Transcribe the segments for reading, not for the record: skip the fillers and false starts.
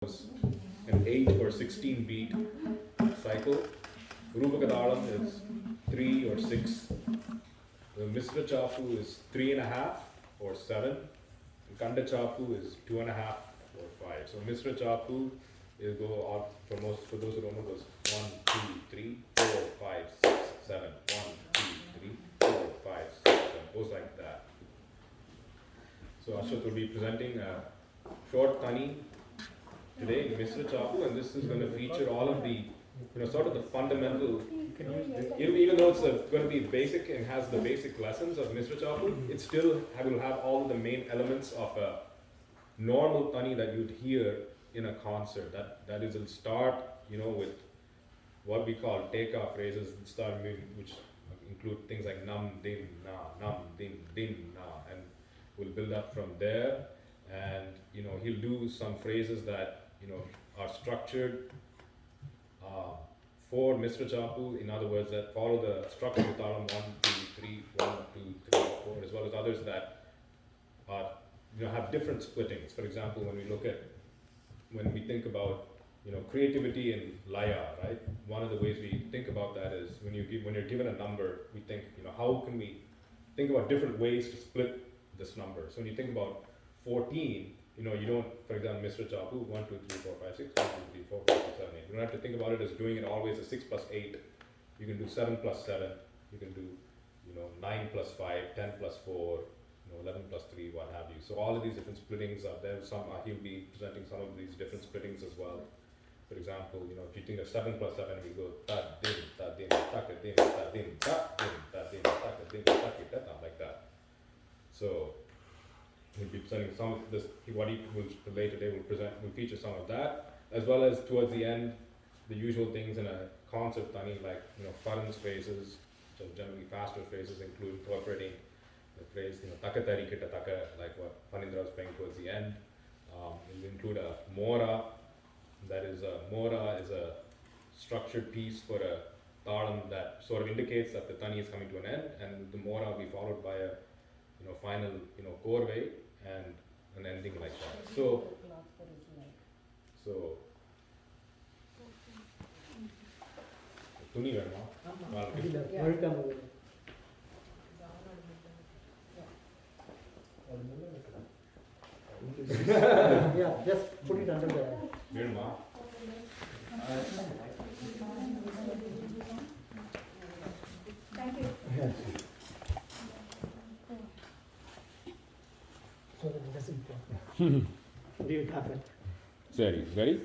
an 8 or 16 beat cycle. Rupakadalam is 3 or 6. The Misra Chapu is 3.5 or 7. And Kanda Chapu is 2.5 or 5. So Misra Chapu is go out for those who don't know, goes 1, 2, 3, 4, 5, 6, 7. 1, 2, 3, 4, 5, 6, 7. Goes like that. So Ashvath will be presenting a short tani today in Misra Chapu, and this is going to feature all of the, sort of the fundamental, even though it's going to be basic and has the basic lessons of Misra Chapu, it still will have all of the main elements of a normal tani that you'd hear in a concert. That is, it'll start, with what we call take-off phrases, which include things like nam, din, na, and we'll build up from there. And he'll do some phrases that are structured for Misra Chapu. In other words, that follow the structure of talam 1, 2, 3, 1, 2, 3, 4, as well as others that are have different splittings. For example, when we think about creativity in laya, right? One of the ways we think about that is when you're given a number, we think how can we think about different ways to split this number. So when you think about 14, you don't, for example, Misra Chapu, 1, 2, 3, 4, 5, 6, 1, 2, 3, 4, 5, 6, 7, 8. You don't have to think about it as doing it always as 6 plus 8. You can do 7 plus 7. You can do, 9 plus 5, 10 plus 4, 11 plus 3, what have you. So all of these different splittings are there. He'll be presenting some of these different splittings as well. For example, if you think of 7 plus 7, we go ta din, ta din, ta din, ta din, ta din, ta din, ta din, ta din, like that. So he'll be presenting some of this. What he will relay today will feature some of that, as well as towards the end, the usual things in a concert tani, like Faran's phrases, which are generally faster phrases, include incorporating the phrase taka tari kita taka, like what Panindra was playing towards the end. It will include a mora. That is mora is a structured piece for a talam that sort of indicates that the tani is coming to an end, and the mora will be followed by a final korve and an ending like that. So tuni veduma yeah, just put it under the veduma Thank you. yes. So that it doesn't leave it happen. Ready?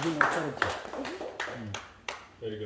Very good.